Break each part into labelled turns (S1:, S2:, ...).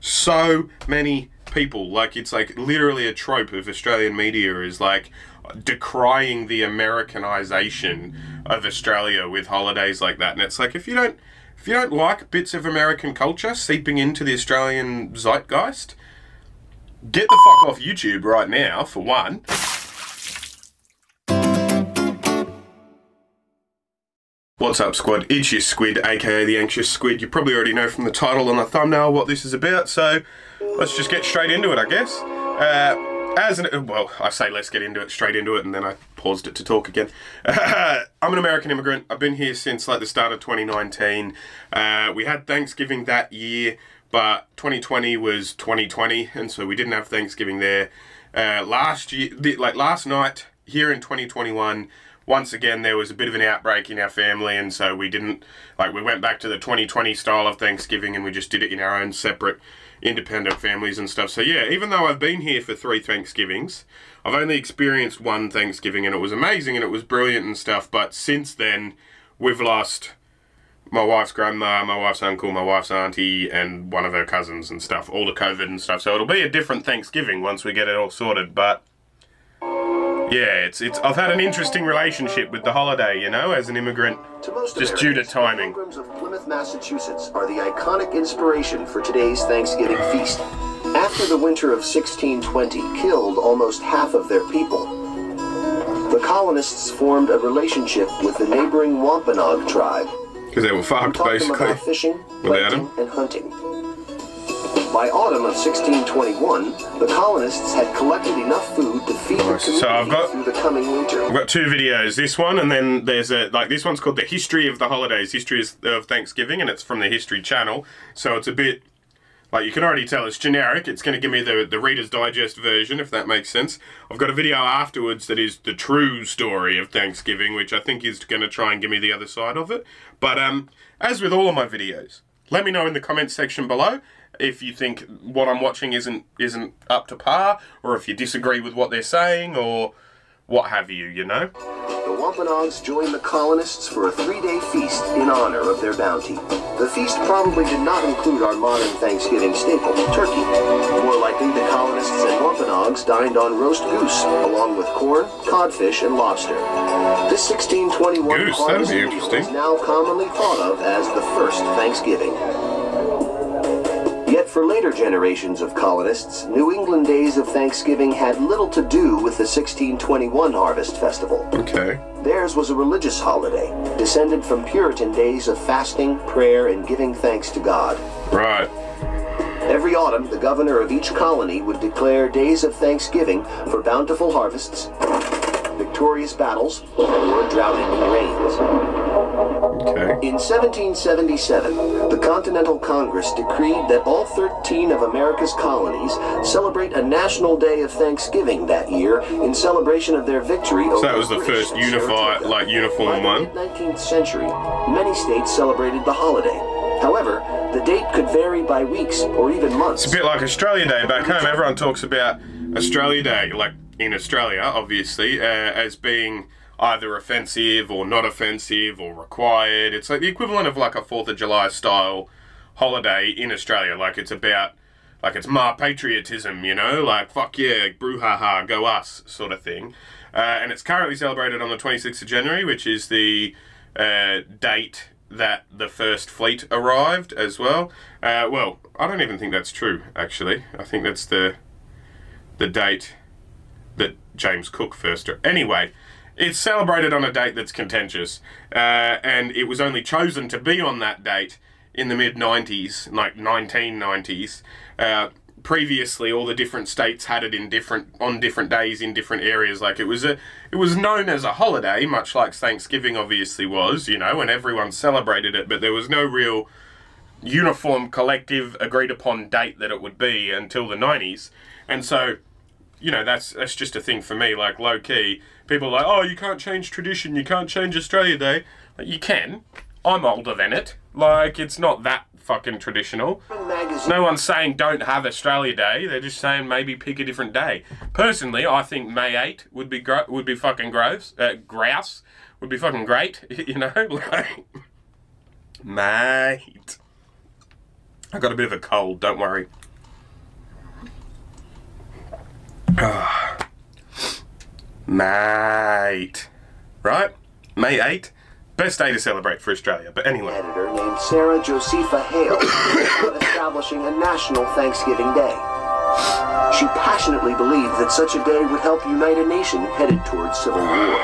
S1: So many people, like, it's like literally a trope of Australian media is like decrying the Americanization of Australia with holidays like that. And it's like, if you don't like bits of American culture seeping into the Australian zeitgeist, get the fuck off YouTube right now, for one. What's up, Squad? It's your Squid, aka the Anxious Squid. You probably already know from the title and the thumbnail what this is about, so let's just get straight into it, I guess. Well, I say let's get into it, straight into it, and then I paused it to talk again. I'm an American immigrant. I've been here since like the start of 2019. We had Thanksgiving that year, but 2020 was 2020, and so we didn't have Thanksgiving there. Last night, here in 2021, once again, there was a bit of an outbreak in our family, and so we didn't, we went back to the 2020 style of Thanksgiving, and we just did it in our own separate, independent families and stuff. So yeah, even though I've been here for 3 Thanksgivings, I've only experienced 1 Thanksgiving, and it was amazing, and it was brilliant and stuff, but since then, we've lost my wife's grandma, my wife's uncle, my wife's auntie, and one of her cousins and stuff, all to COVID and stuff, so it'll be a different Thanksgiving once we get it all sorted, but yeah, I've had an interesting relationship with the holiday, you know, as an immigrant, just due to timing.
S2: The Pilgrims of Plymouth, Massachusetts are the iconic inspiration for today's Thanksgiving feast. After the winter of 1620 killed almost half of their people, the colonists formed a relationship with the neighboring Wampanoag tribe.
S1: Because they were fucked, basically,
S2: about fishing,
S1: without them,
S2: and hunting. By autumn of 1621, the colonists had collected enough food to feed the community through the coming winter.
S1: I've got 2 videos, this one, and then there's this one's called The History of the Holidays, History of Thanksgiving, and it's from the History Channel, so it's a bit, you can already tell it's generic. It's going to give me the Reader's Digest version, if that makes sense. I've got a video afterwards that is the true story of Thanksgiving, which I think is going to try and give me the other side of it. But as with all of my videos, let me know in the comments section below if you think what I'm watching isn't up to par, or if you disagree with what they're saying, or what have you, you know?
S2: The Wampanoags joined the colonists for a 3-day feast in honor of their bounty. The feast probably did not include our modern Thanksgiving staple, turkey. More likely, the colonists and Wampanoags dined on roast goose, along with corn, codfish, and lobster. This 1621 harvest meal is now commonly thought of as the first Thanksgiving. Yet for later generations of colonists, New England days of Thanksgiving had little to do with the 1621 Harvest Festival.
S1: Okay.
S2: Theirs was a religious holiday, descended from Puritan days of fasting, prayer, and giving thanks to God.
S1: Right.
S2: Every autumn, the governor of each colony would declare days of Thanksgiving for bountiful harvests, victorious battles, or drought-ending rains.
S1: Okay.
S2: In 1777, the Continental Congress decreed that all 13 of America's colonies celebrate a national day of Thanksgiving that year in celebration of their victory over the
S1: that was the first uniform one.
S2: By the mid-19th century, many states celebrated the holiday. However, the date could vary by weeks or even months.
S1: It's a bit like Australia Day back home. Everyone talks about Australia Day, like in Australia, obviously, as being either offensive or not offensive or required. It's like the equivalent of like a 4th of July style holiday in Australia. Like it's about, it's my patriotism, you know, like fuck yeah, brouhaha, go us sort of thing. And it's currently celebrated on the 26th of January, which is the date that the first fleet arrived as well. Well, I don't even think that's true, actually. I think that's the date that James Cook first... Anyway, it's celebrated on a date that's contentious, and it was only chosen to be on that date in the mid-90s, like 1990s. Previously, all the different states had it on different days in different areas. Like it was known as a holiday, much like Thanksgiving obviously was, you know, and everyone celebrated it, but there was no real uniform, collective, agreed-upon date that it would be until the 90s. And so, you know, that's just a thing for me, like, low-key. People are like, oh, you can't change tradition, you can't change Australia Day. Like, you can. I'm older than it. Like, it's not that fucking traditional. No one's saying don't have Australia Day, they're just saying maybe pick a different day. Personally, I think May 8 would be fucking gross. Grouse would be fucking great, you know? Like, mate. I got a bit of a cold, don't worry. Mate. Right? May 8th. Best day to celebrate for Australia. But anyway.
S2: Editor named Sarah Josepha Hale establishing a national Thanksgiving Day. She passionately believed that such a day would help unite a nation headed towards civil war.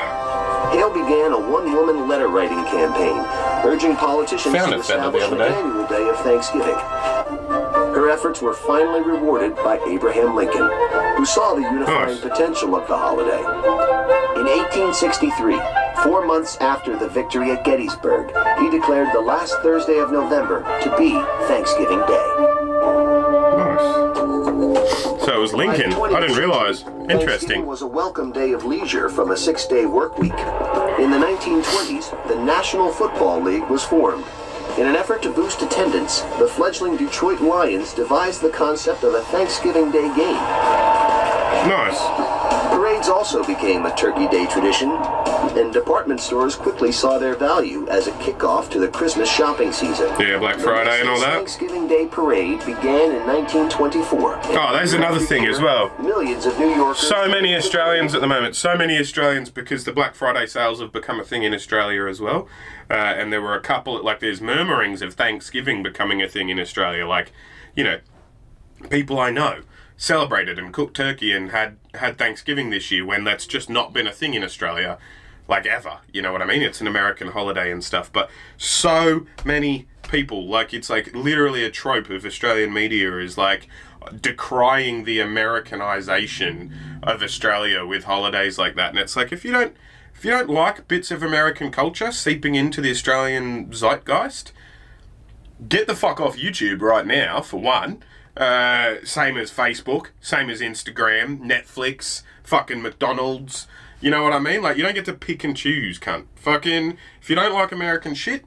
S2: Hale began a one-woman letter-writing campaign, urging politicians to establish an annual day of Thanksgiving. Her efforts were finally rewarded by Abraham Lincoln, who saw the unifying potential of the holiday. In 1863, 4 months after the victory at Gettysburg, he declared the last Thursday of November to be Thanksgiving Day.
S1: So it was Lincoln. I didn't realize. Interesting.
S2: Thanksgiving was a welcome day of leisure from a 6-day work week. In the 1920s, the National Football League was formed. In an effort to boost attendance, the fledgling Detroit Lions devised the concept of a Thanksgiving Day game.
S1: Nice.
S2: Parades also became a Turkey Day tradition, and department stores quickly saw their value as a kickoff to the Christmas shopping season.
S1: Yeah, Black Friday and all that.
S2: Thanksgiving Day parade began in 1924.
S1: Oh, there's another thing as well.
S2: Millions of New Yorkers...
S1: So many Australians at the moment. So many Australians, because the Black Friday sales have become a thing in Australia as well. And there were a couple, like there's murmurings of Thanksgiving becoming a thing in Australia. Like, you know, people I know celebrated and cooked turkey and had Thanksgiving this year when that's just not been a thing in Australia, like ever. You know what I mean? It's an American holiday and stuff. But so many people, like it's like literally a trope of Australian media is like decrying the Americanization of Australia with holidays like that. And it's like, if you don't like bits of American culture seeping into the Australian zeitgeist, get the fuck off YouTube right now, for one. Same as Facebook, same as Instagram, Netflix, fucking McDonald's. You know what I mean? Like, you don't get to pick and choose, cunt. Fucking, if you don't like American shit,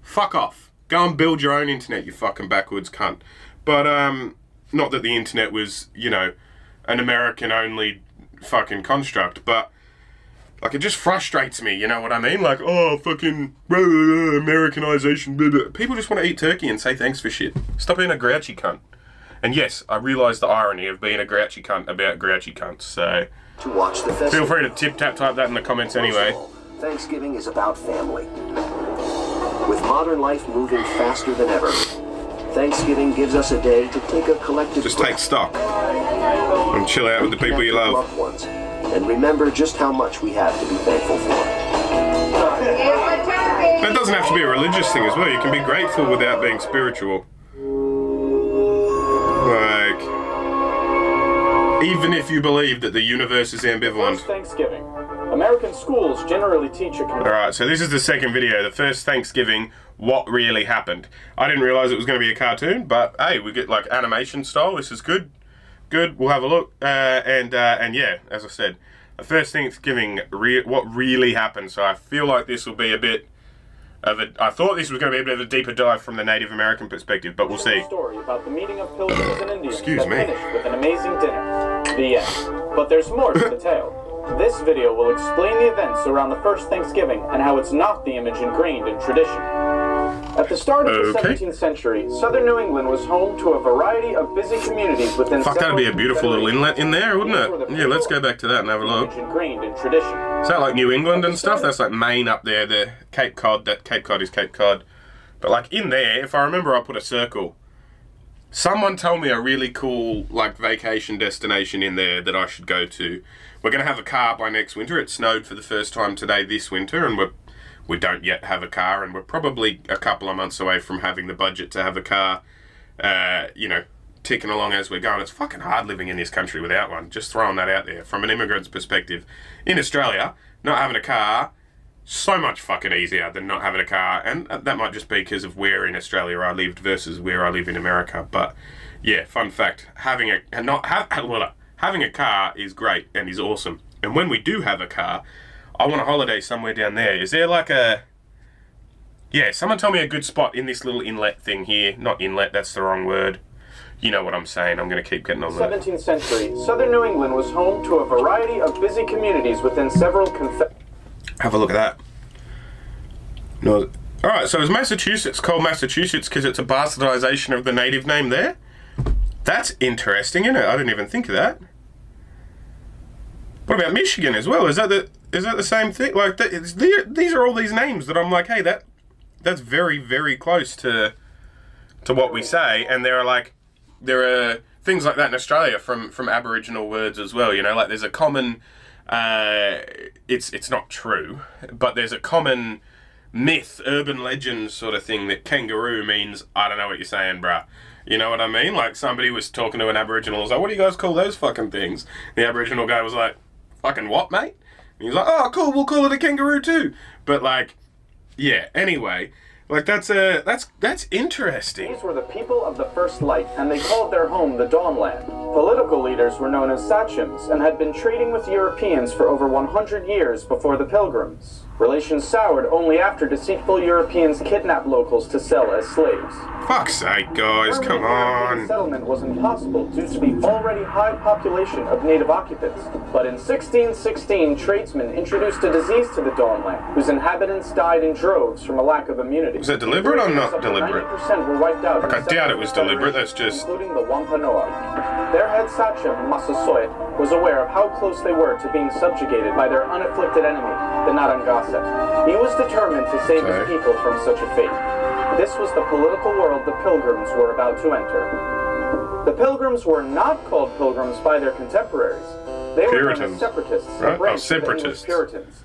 S1: fuck off. Go and build your own internet, you fucking backwards cunt. But, not that the internet was, you know, an American-only fucking construct, but... like, it just frustrates me, you know what I mean? Like, oh, fucking Americanization, blah, blah. People just want to eat turkey and say thanks for shit. Stop being a grouchy cunt. And yes, I realise the irony of being a grouchy cunt about grouchy cunts, so...
S2: to watch the festival.
S1: Feel free to type that in the comments anyway.
S2: Thanksgiving is about family. With modern life moving faster than ever, Thanksgiving gives us a day to take a collective
S1: just take stock and chill out with the people you love.
S2: Loved ones, and remember just how much we have to be thankful for.
S1: That doesn't have to be a religious thing as well. You can be grateful without being spiritual. Like, even if you believe that the universe is ambivalent.
S3: First Thanksgiving. American schools generally teach a...
S1: Alright, so this is the second video. The first Thanksgiving, what really happened. I didn't realise it was going to be a cartoon, but hey, we get like animation style. This is good. Good, we'll have a look. And yeah, as I said, the first Thanksgiving, what really happened. So I feel like this will be a bit of a... I thought this was going to be a bit of a deeper dive from the Native American perspective, but we'll see.
S3: Story about the meeting of pilgrims and Indians
S1: Excuse me.
S3: Finished with an amazing dinner. The end. But there's more to the tale. This video will explain the events around the first Thanksgiving and how it's not the image ingrained in tradition. At the start of the 17th century, southern New England was home to a variety of busy communities within...
S1: Fuck, that'd be a beautiful little inlet in there, wouldn't it? Yeah, let's go back to that and have a look.
S3: Ingrained in tradition.
S1: Is that like New England and stuff? That's like Maine up there, the Cape Cod. That Cape Cod is Cape Cod. But like in there, if I remember, I put a circle. Someone told me a really cool like vacation destination in there that I should go to. We're going to have a car by next winter. It snowed for the first time today this winter, and we don't yet have a car, and we're probably a couple of months away from having the budget to have a car, you know, ticking along as we're going. It's fucking hard living in this country without one. Just throwing that out there from an immigrant's perspective. In Australia, not having a car, so much fucking easier than not having a car, and that might just be because of where in Australia I lived versus where I live in America. But yeah, fun fact, having a car is great and is awesome. And when we do have a car, I want a holiday somewhere down there. Is there like a... yeah, someone tell me a good spot in this little inlet thing here. Not inlet, that's the wrong word. You know what I'm saying. I'm going to keep getting on with it.
S3: 17th century, southern New England was home to a variety of busy communities within several...
S1: Have a look at that. No. Alright, so is Massachusetts called Massachusetts because it's a bastardization of the native name there? That's interesting, isn't it? I didn't even think of that. What about Michigan as well? Is that the same thing? Like, these are all these names that I'm like, hey, that's very, very close to what we say, and there are things like that in Australia from Aboriginal words as well. You know, like there's a common, it's not true, but there's a common myth, urban legend sort of thing that kangaroo means, I don't know what you're saying, bruh. You know what I mean? Like, somebody was talking to an Aboriginal, was like, what do you guys call those fucking things? The Aboriginal guy was like, fucking what, mate? And he was like, oh, cool, we'll call it a kangaroo too. But, like, yeah, anyway, like, that's interesting.
S3: These were the people of the first light, and they called their home the Dawnland. Political leaders were known as sachems, and had been trading with Europeans for over 100 years before the Pilgrims. Relations soured only after deceitful Europeans kidnapped locals to sell as slaves.
S1: Fuck's sake, guys, come on.
S3: The settlement was impossible due to the already high population of native occupants. But in 1616, tradesmen introduced a disease to the Dawnland, whose inhabitants died in droves from a lack of immunity.
S1: Was that deliberate or not deliberate?
S3: 90% were wiped out.
S1: Like, I doubt it was deliberate, that's just...
S3: Including the Wampanoag. Their head sachem, Massasoit, was aware of how close they were to being subjugated by their unafflicted enemy, the Narragansett. He was determined to save his people from such a fate. This was the political world the Pilgrims were about to enter. The Pilgrims were not called Pilgrims by their contemporaries. They were known as Separatists,
S1: right?
S3: a branch of the English Puritans.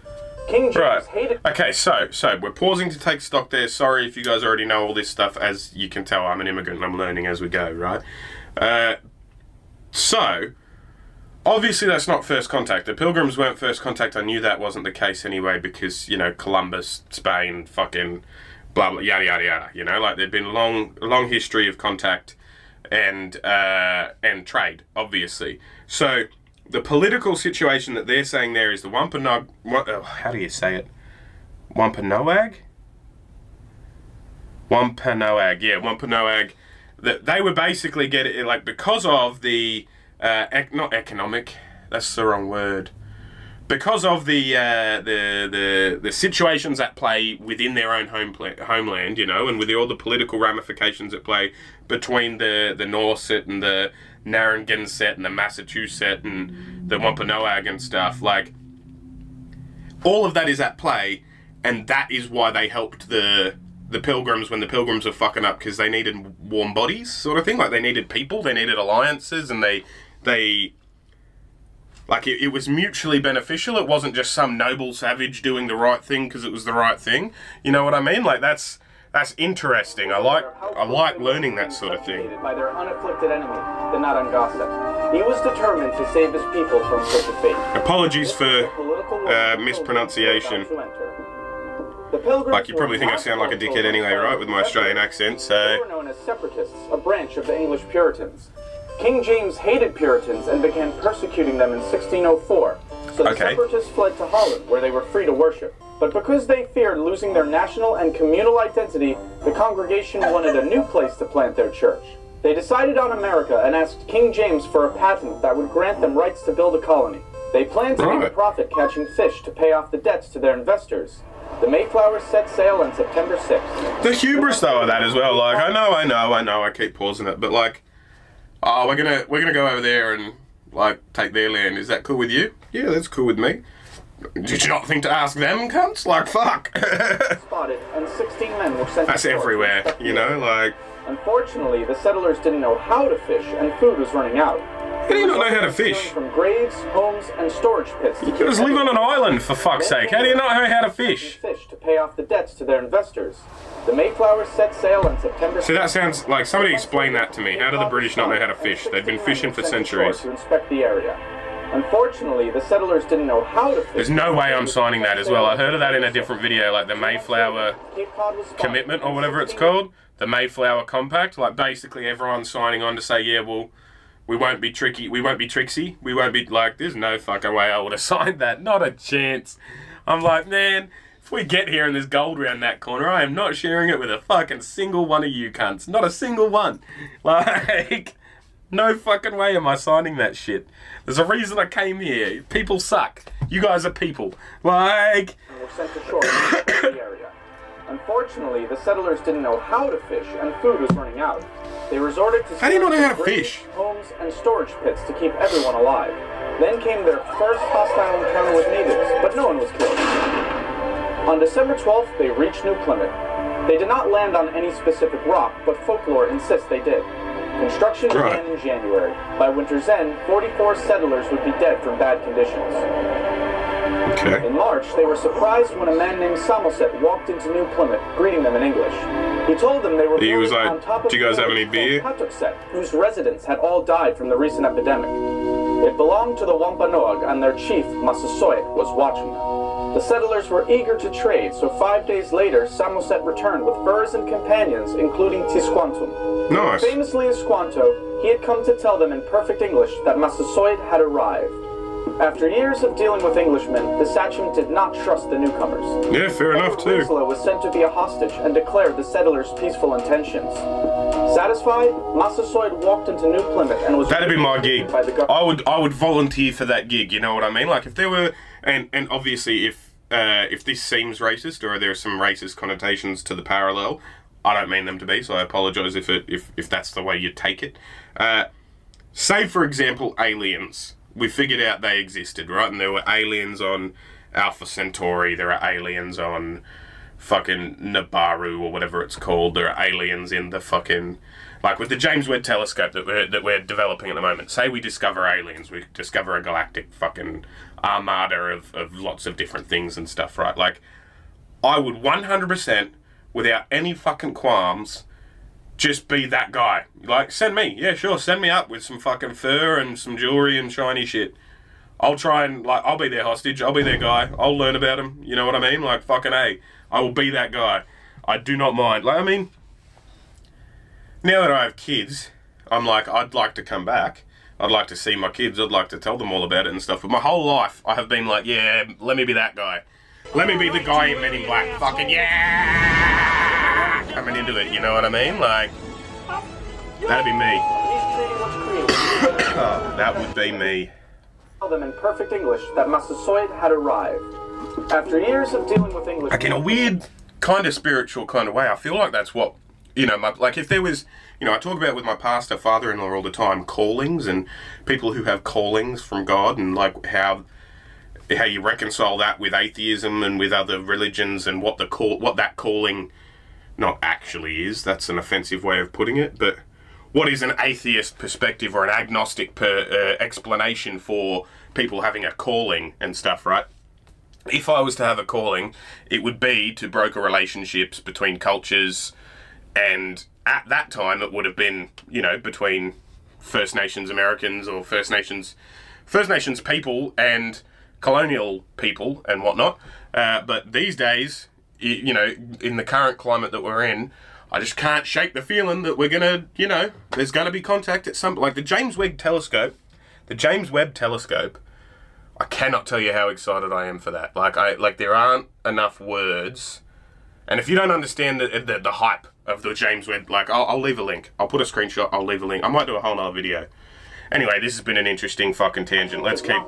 S3: King James hated...
S1: Okay, so we're pausing to take stock there. Sorry if you guys already know all this stuff. As you can tell, I'm an immigrant and I'm learning as we go, right? So, obviously that's not first contact. The Pilgrims weren't first contact. I knew that wasn't the case anyway because, you know, Columbus, Spain, fucking blah, blah, yada, yada, yada. You know, like there'd been a long history of contact and trade, obviously. So, the political situation that they're saying there is the Wampanoag... how do you say it? Wampanoag? Wampanoag, yeah, Wampanoag. That they were basically getting, like, because of the... not economic, that's the wrong word. Because of the situations at play within their own homeland, you know, and with all the political ramifications at play between the Norset and the Narragansett and the Massachusetts and the Wampanoag and stuff, like, all of that is at play, and that is why they helped the Pilgrims when the Pilgrims were fucking up, because they needed warm bodies, sort of thing. Like, they needed people, they needed alliances, and they like, it was mutually beneficial. It wasn't just some noble savage doing the right thing because it was the right thing. You know what I mean? Like, that's interesting. I like learning that sort of thing.
S3: By their unafflicted enemy, the Narragansett. He was determined to save his people from such a fate.
S1: Apologies for mispronunciation. Like, you probably think I sound like a dickhead anyway, right, with my Australian accent, so...
S3: They were known as Separatists, a branch of the English Puritans. King James hated Puritans and began persecuting them in 1604, so the Separatists fled to Holland, where they were free to worship. But because they feared losing their national and communal identity, the congregation wanted a new place to plant their church. They decided on America and asked King James for a patent that would grant them rights to build a colony. They planned to make a profit catching fish to pay off the debts to their investors. The Mayflower set sail on September 6th.
S1: The hubris, though, of that as well. Like, I know, I keep pausing it, but like, oh, we're gonna go over there and like take their land. Is that cool with you? Yeah, that's cool with me. Did you not think to ask them, cunts? Like, fuck.
S3: Spotted, and 16 men were sent.
S1: That's everywhere, you know, like.
S3: Unfortunately, the settlers didn't know how to fish, and food was running out.
S1: How do you not know how to fish?
S3: From graves, homes, and storage pits.
S1: You just live on an island, for fuck's sake. How do you not know how to fish?
S3: Fish to pay off the debts to their investors. The Mayflower set sail on September 6th.
S1: So that sounds like, somebody explain that to me. How do the British not know how to fish? They've been fishing for centuries.
S3: To inspect the area. Unfortunately, the settlers didn't know how to fish.
S1: There's no way I'm signing that as well. I heard of that in a different video, like the Mayflower Commitment or whatever it's called. The Mayflower Compact. Like, basically everyone's signing on to say, yeah, well, we won't be tricky, we won't be tricksy, we won't be, like, there's no fucking way I would have signed that. Not a chance. I'm like, man, if we get here and there's gold around that corner, I am not sharing it with a fucking single one of you cunts. Not a single one. Like, no fucking way am I signing that shit. There's a reason I came here. People suck. You guys are people. Like...
S3: Were sent ashore in the area. Unfortunately, the settlers didn't know how to fish, and food was running out. They resorted to...
S1: How do you not know how to fish?
S3: Homes and storage pits to keep everyone alive. Then came their first hostile encounter with natives, but no one was killed. On December 12th, they reached New Plymouth. They did not land on any specific rock, but folklore insists they did. Construction began in January. By winter's end, 44 settlers would be dead from bad conditions.
S1: Okay.
S3: In March, they were surprised when a man named Samoset walked into New Plymouth, greeting them in English. He told them they were on top of
S1: "Do you guys have any beer?"
S3: Patuxet, whose residents had all died from the recent epidemic. It belonged to the Wampanoag, and their chief, Massasoit, was watching them. The settlers were eager to trade, so 5 days later, Samoset returned with furs and companions, including Tisquantum.
S1: Nice.
S3: Famously in Squanto, he had come to tell them in perfect English that Massasoit had arrived. After years of dealing with Englishmen, the Sachem did not trust the newcomers.
S1: Yeah, fair enough too.
S3: Winslow was sent to be a hostage and declared the settlers' peaceful intentions. Satisfied, Massasoit walked into New Plymouth and was...
S1: That'd be my gig.
S3: By the government.
S1: I would volunteer for that gig. You know what I mean? Like if there were, and obviously if this seems racist or there are some racist connotations to the parallel, I don't mean them to be, so I apologise if that's the way you take it. Say for example, aliens. We figured out they existed, right? And there were aliens on Alpha Centauri. There are aliens on fucking Nibiru or whatever it's called. There are aliens in the fucking... Like with the James Webb telescope that we're developing at the moment. Say we discover aliens. We discover a galactic fucking armada of lots of different things and stuff, right? Like, I would 100%, without any fucking qualms... just be that guy. Like, send me. Yeah, sure, send me up with some fucking fur and some jewelry and shiny shit. I'll try and, like, I'll be their hostage. I'll be their guy. I'll learn about him. You know what I mean? Like, fucking A. I will be that guy. I do not mind. Like, I mean, now that I have kids, I'm like, I'd like to come back. I'd like to see my kids. I'd like to tell them all about it and stuff. But my whole life, I have been like, yeah, let me be that guy. Let me be the guy in Men in Black. Fucking, yeah! Coming into it, you know what I mean? Like, that'd be me. Oh, that would be me.
S3: Tell them in perfect English that Massasoit had arrived. After years of dealing with English...
S1: Like, in a weird, kind of spiritual kind of way, I feel like that's what, you know, like if there was, you know, I talk about with my pastor father-in-law all the time, callings and people who have callings from God and like how you reconcile that with atheism and with other religions and what that calling not actually is. That's an offensive way of putting it, but what is an atheist perspective or an agnostic explanation for people having a calling and stuff, right? If I was to have a calling, it would be to broker relationships between cultures, and at that time it would have been, you know, between First Nations Americans or First Nations people and colonial people and whatnot. But these days, you know, in the current climate that we're in, I just can't shake the feeling that we're gonna, you know, there's gonna be contact at some, like the James Webb telescope, I cannot tell you how excited I am for that. Like there aren't enough words, and if you don't understand the hype of the James Webb, like I'll leave a link. I'll put a screenshot. I'll leave a link. I might do a whole nother video. Anyway, this has been an interesting fucking tangent. Let's keep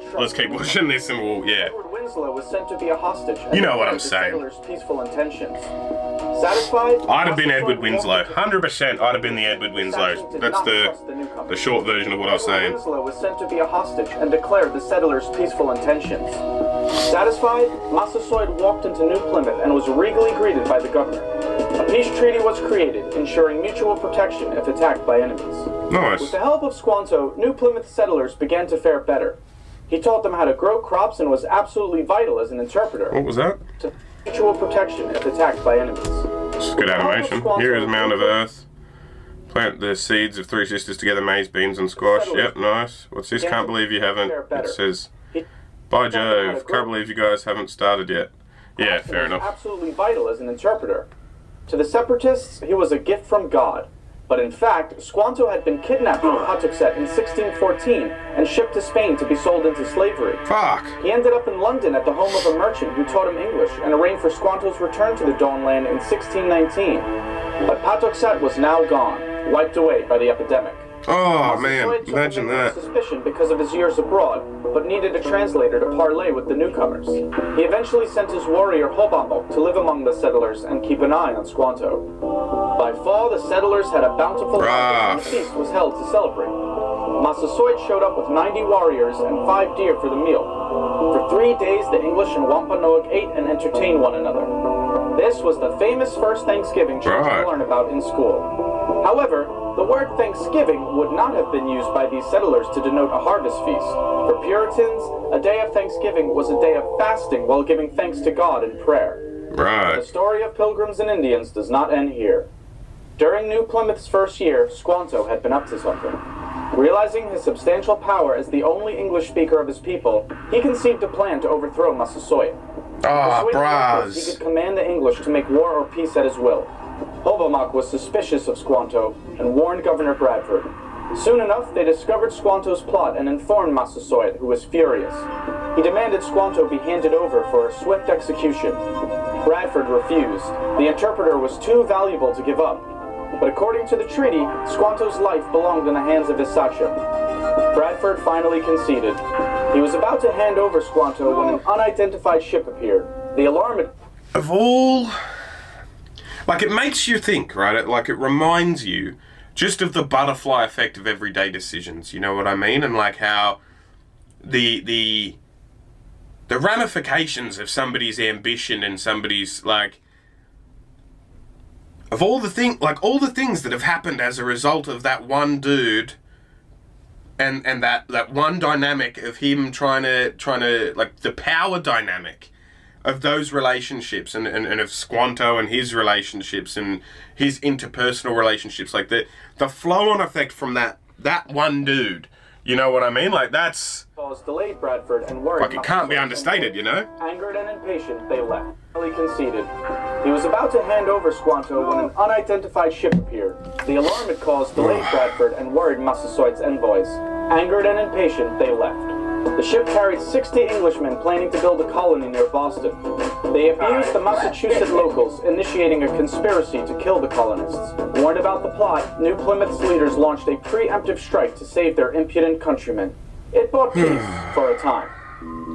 S1: watching this, and we'll
S3: Winslow was sent to be a hostage.
S1: You know what I'm saying.
S3: Peaceful intentions. Satisfied?
S1: I'd have been Edward Winslow. 100%. I'd have been the Edward Winslow. That's the short version of what I was saying.
S3: Winslow was sent to be a hostage and declared the settlers' peaceful intentions. Satisfied, Massasoit walked into New Plymouth and was regally greeted by the governor. A peace treaty was created, ensuring mutual protection if attacked by enemies.
S1: Nice.
S3: With the help of Squanto, New Plymouth settlers began to fare better. He taught them how to grow crops and was absolutely vital as an interpreter.
S1: What was that?
S3: To mutual protection if attacked by enemies.
S1: It's good animation. Here is a mound of earth. Plant the seeds of three sisters together, maize, beans, and squash. Yep, nice. What's this? Can't believe you haven't. It says, by Jove, can't believe you guys haven't started yet. Yeah, fair enough.
S3: Absolutely vital as an interpreter. To the separatists, he was a gift from God. But in fact, Squanto had been kidnapped from Patuxet in 1614 and shipped to Spain to be sold into slavery.
S1: Fuck!
S3: He ended up in London at the home of a merchant who taught him English and arranged for Squanto's return to the Dawnland in 1619. But Patuxet was now gone, wiped away by the epidemic.
S1: Oh man, imagine that.
S3: Suspicion because of his years abroad, but needed a translator to parley with the newcomers. He eventually sent his warrior Hobambo to live among the settlers and keep an eye on Squanto. By fall, the settlers had a bountiful harvest and a feast was held to celebrate. Massasoit showed up with 90 warriors and 5 deer for the meal. For 3 days, the English and Wampanoag ate and entertained one another. This was the famous first Thanksgiving children learn about in school. However, the word Thanksgiving would not have been used by these settlers to denote a harvest feast. For Puritans, a day of Thanksgiving was a day of fasting while giving thanks to God in prayer. The story of Pilgrims and Indians does not end here. During New Plymouth's first year, Squanto had been up to something. Realizing his substantial power as the only English speaker of his people, he conceived a plan to overthrow Massasoit. He could command the English to make war or peace at his will. Hobomok was suspicious of Squanto and warned Governor Bradford. Soon enough, they discovered Squanto's plot and informed Massasoit, who was furious. He demanded Squanto be handed over for a swift execution. Bradford refused. The interpreter was too valuable to give up. But according to the treaty, Squanto's life belonged in the hands of his sachem. Bradford finally conceded. He was about to hand over Squanto when an unidentified ship appeared. The alarm
S1: of all... Like, it makes you think, right? It reminds you just of the butterfly effect of everyday decisions, you know what I mean? And, like, how the ramifications of somebody's ambition and somebody's, like... Of all the things that have happened as a result of that one dude and that one dynamic of him trying to like the power dynamic of those relationships and of Squanto and his relationships and his interpersonal relationships, like the flow-on effect from that one dude, you know what I mean? Like that's
S3: delayed Bradford and worried.
S1: Like it can't be understated, you know?
S3: Angered and impatient, they left. He conceded. He was about to hand over Squanto when an unidentified ship appeared. The alarm it caused delayed Bradford and worried Massasoit's envoys. Angered and impatient, they left. The ship carried 60 Englishmen planning to build a colony near Boston. They abused the Massachusetts locals, initiating a conspiracy to kill the colonists. Warned about the plot, New Plymouth's leaders launched a preemptive strike to save their impudent countrymen. It brought peace for a time.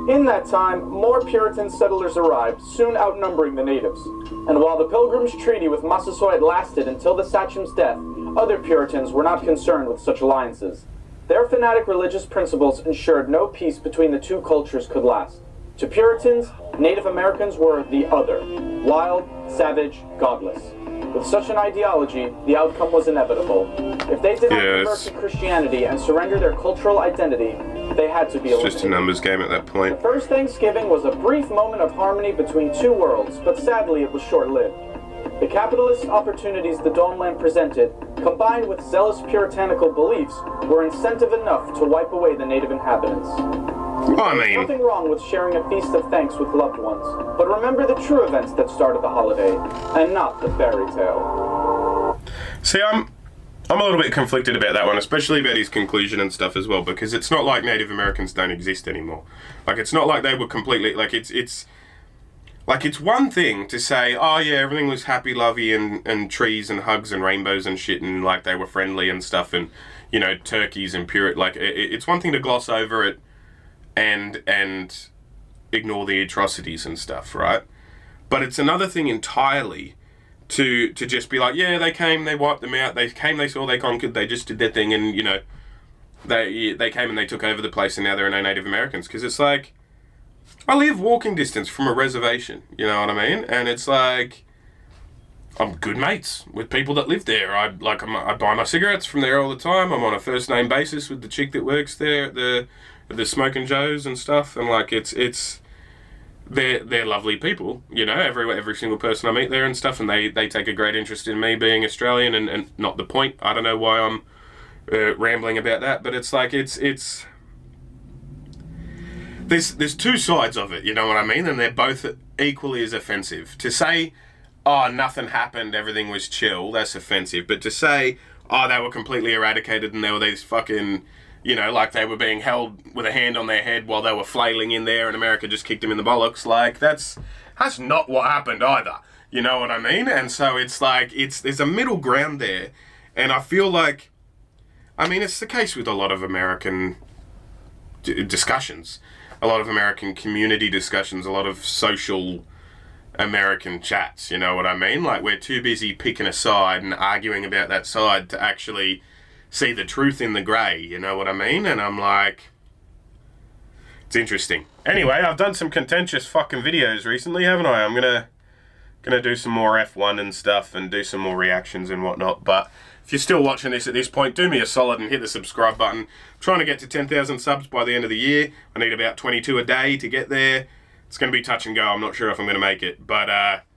S3: In that time, more Puritan settlers arrived, soon outnumbering the natives. And while the Pilgrims' Treaty with Massasoit lasted until the sachem's death, other Puritans were not concerned with such alliances. Their fanatic religious principles ensured no peace between the two cultures could last. To Puritans, Native Americans were the other, wild, savage, godless. With such an ideology, the outcome was inevitable. If they did not convert to Christianity and surrender their cultural identity, they had to be eliminated.
S1: It's just a numbers game at that point.
S3: The first Thanksgiving was a brief moment of harmony between two worlds, but sadly it was short-lived. The capitalist opportunities the Dawnland presented, combined with zealous puritanical beliefs, were incentive enough to wipe away the native inhabitants. There's nothing wrong with sharing a feast of thanks with loved ones, but remember the true events that started the holiday, and not the fairy tale.
S1: See, I'm a little bit conflicted about that one, especially about his conclusion and stuff as well, because it's not like Native Americans don't exist anymore. Like, it's not like they were completely, like, it's one thing to say, oh yeah, everything was happy-lovey and trees and hugs and rainbows and shit, and like they were friendly and stuff, and, you know, turkeys and pure, like, it's one thing to gloss over it and ignore the atrocities and stuff, right? But it's another thing entirely to just be like, yeah, they came, they wiped them out, they came, they saw, they conquered, they just did their thing, and, you know, they came and they took over the place, and now there are no Native Americans. Because it's like, I live walking distance from a reservation, you know what I mean? And it's like, I'm good mates with people that live there. I buy my cigarettes from there all the time. I'm on a first name basis with the chick that works there, the Smoking Joes and stuff. And like, they're lovely people, you know, every single person I meet there and stuff, and they take a great interest in me being Australian, and not the point. I don't know why I'm rambling about that, but it's like, there's two sides of it, you know what I mean? And they're both equally as offensive. To say, oh, nothing happened, everything was chill, that's offensive. But to say, oh, they were completely eradicated and there were these fucking, you know, like they were being held with a hand on their head while they were flailing in there and America just kicked them in the bollocks, like, that's not what happened either. You know what I mean? And so it's like, there's a middle ground there. And I feel like, I mean, it's the case with a lot of American discussions. A lot of American community discussions, a lot of social American chats, you know what I mean? Like, we're too busy picking a side and arguing about that side to actually see the truth in the grey, you know what I mean? And I'm like, it's interesting. Anyway, I've done some contentious fucking videos recently, haven't I? I'm gonna do some more F1 and stuff and do some more reactions and whatnot. But if you're still watching this at this point, do me a solid and hit the subscribe button. I'm trying to get to 10,000 subs by the end of the year. I need about 22 a day to get there. It's going to be touch and go. I'm not sure if I'm going to make it. But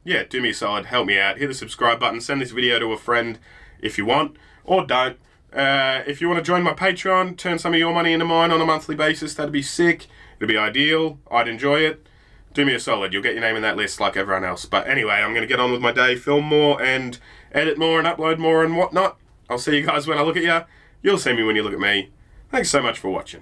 S1: yeah, do me a solid. Help me out. Hit the subscribe button. Send this video to a friend if you want. Or don't. If you want to join my Patreon, turn some of your money into mine on a monthly basis, that'd be sick. It'd be ideal. I'd enjoy it. Do me a solid. You'll get your name in that list like everyone else. But anyway, I'm going to get on with my day, film more and edit more and upload more and whatnot. I'll see you guys when I look at you. You'll see me when you look at me. Thanks so much for watching.